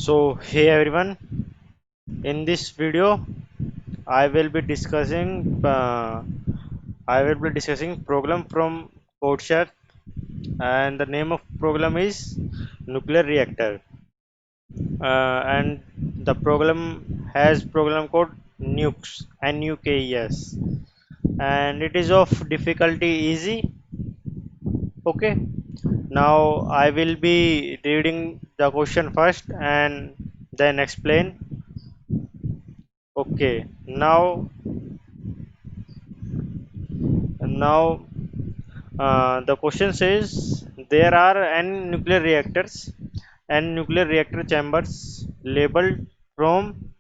So hey everyone, in this video I will be discussing program from CodeChef, and the name of program is nuclear reactor, and the program has program code nukes, NUKES, and it is of difficulty easy. Okay, now I will be reading the question first and then explain. Okay, now the question says there are n nuclear reactors and nuclear reactor chambers labeled from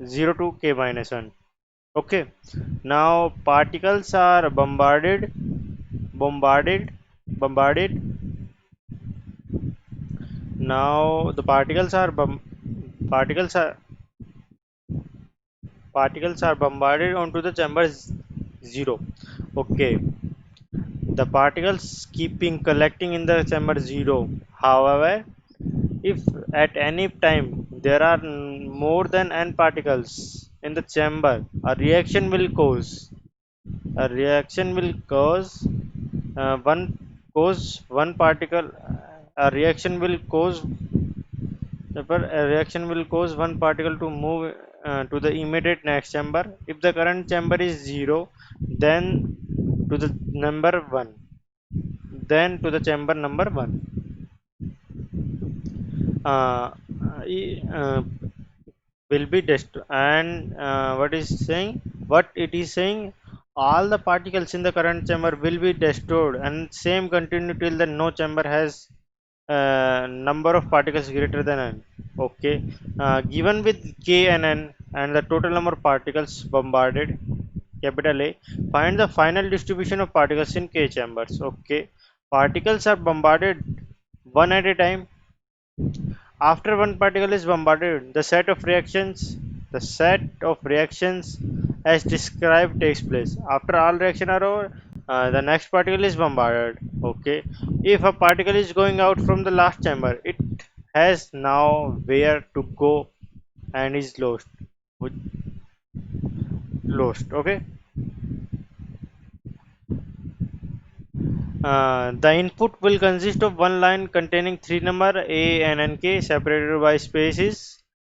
0 to k minus 1. Okay, now particles are bombarded bombarded now the particles are bombarded onto the chamber 0. Okay, the particles keeping collecting in the chamber 0. However, if at any time there are more than n particles in the chamber, a reaction will cause one particle. A reaction will cause a reaction will cause one particle to move to the immediate next chamber. If the current chamber is 0, then to the number 1, then to the chamber number 1. uh, uh, will be destroyed, and what it is saying, all the particles in the current chamber will be destroyed and same continue till the no chamber has number of particles greater than n. Okay, given with k and n and the total number of particles bombarded, capital A, find the final distribution of particles in k chambers. Okay, particles are bombarded one at a time. After one particle is bombarded, the set of reactions as described takes place. After all reaction are over, the next particle is bombarded. Okay, if a particle is going out from the last chamber, it has now where to go and is lost. Okay, the input will consist of one line containing three number a and nk separated by spaces.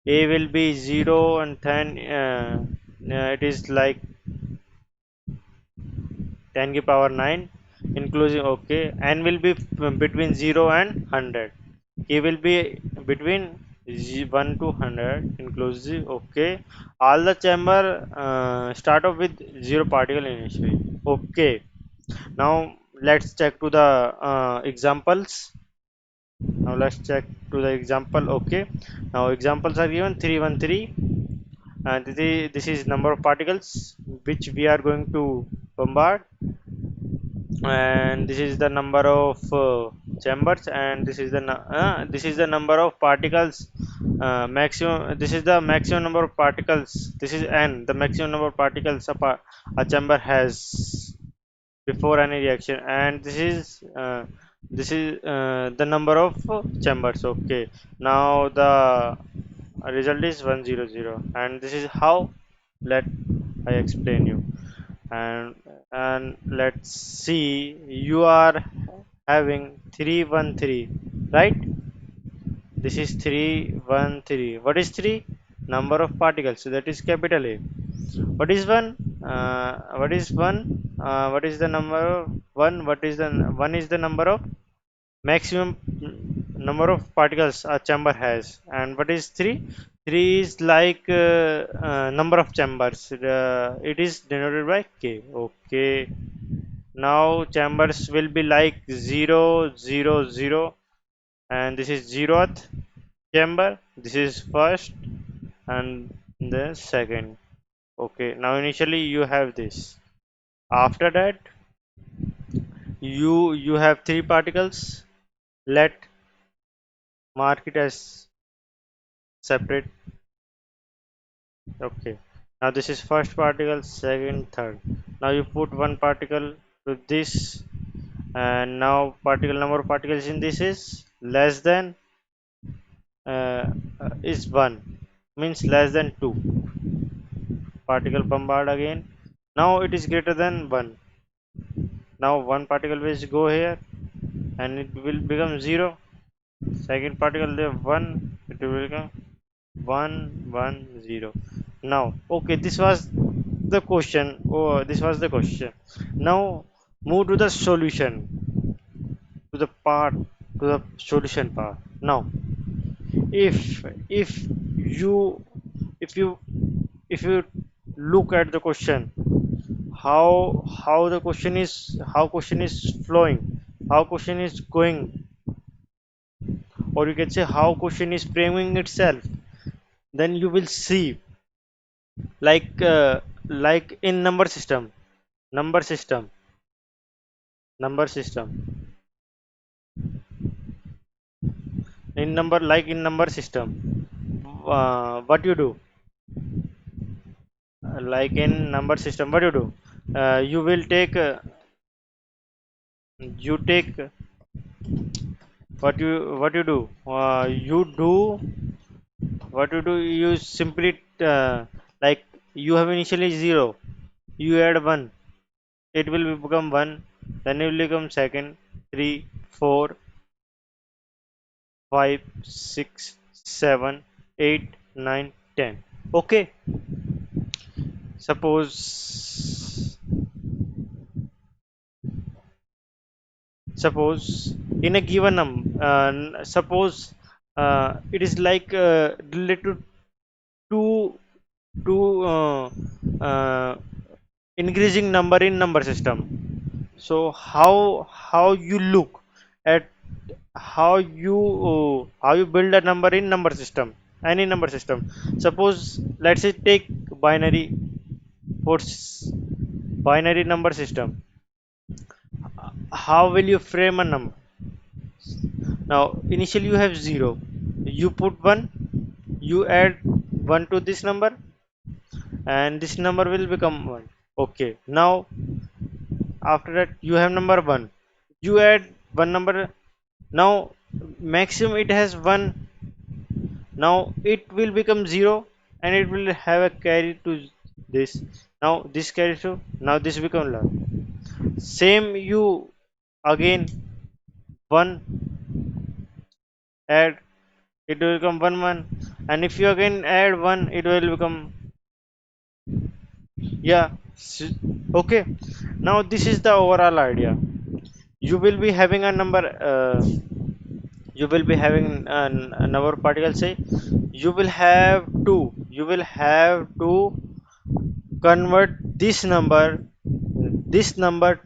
A will be 0 and then it is like 10 to power 9 inclusive. Okay, n will be between 0 and 100. K will be between 1 to 100 inclusive. Okay, all the chamber start off with 0 particle initially. Okay, now let's check to the examples. Now let's check to the example. Okay, now examples are given 313, and this is number of particles which we are going to bombard, and this is the number of chambers, and this is the number of particles maximum. This is the maximum number of particles. This is n, the maximum number of particles a chamber has before any reaction, and this is the number of chambers. Okay, now the result is 100, and this is how, let I explain you. And let's see, you are having 313, right? This is 313. What is 3? Number of particles, so that is capital A. What is 1? What is 1? What is the number of 1? One is the number of maximum number of particles a chamber has. And what is 3? 3 is like number of chambers. It is denoted by k. Okay, now chambers will be like 0 0 0, and this is 0th chamber, this is first, and the second. Okay, now initially you have this. After that, you have three particles. Let mark it as separate. Okay, now this is first particle, second, third. Now you put one particle to this, and now particle number of particles in this is less than uh, is 1, means less than 2. Particle bombard again. Now it is greater than 1. Now one particle will go here and it will become 0. Second particle there 1, it will become 1 1 0. Now okay, this was the question. Oh, this was the question. Now move to the solution, to the part, to the solution part. Now if you if you if you look at the question, how the question is, how question is flowing, how question is going, or you can say how question is framing itself, then you will see like in number system number system in number, like in number system, what you do, like in number system what you do, you will take you take what you do, you do what you do, you simply like you have initially 0, you add 1, it will become 1, then it will become second, 3, 4, 5, 6, 7, 8, 9, 10. Okay, suppose suppose in a given suppose it is like related to uh, increasing number in number system. So how you look at, how you build a number in number system, any number system. Suppose let's say take binary, for binary number system. How will you frame a number? Now initially you have 0, you put 1, you add 1 to this number, and this number will become 1. Okay, now after that you have number 1, you add one number, now maximum it has 1, now it will become 0, and it will have a carry to this, now this carry to, now this become love. Same you again 1 add, it will become 1 1, and if you again add 1, it will become, yeah. Okay, now this is the overall idea. You will be having a number, you will be having a number of particles, say you will have to convert this number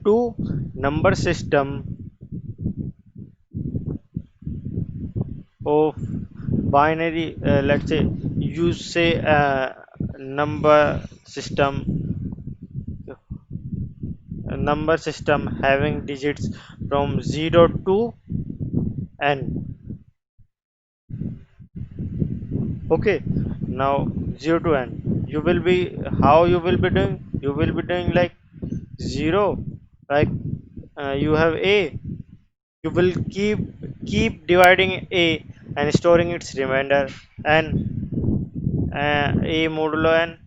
to number system of binary, let's say you say number system number system having digits from 0 to n. Okay, now 0 to n, you will be, how you will be doing, you will be doing like 0, like you have a, you will keep dividing a and storing its remainder, and a modulo n,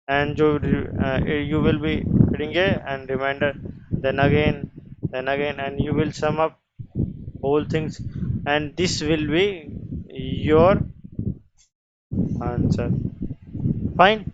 and you will be getting a and remainder, then again and you will sum up whole things, and this will be your answer. Fine.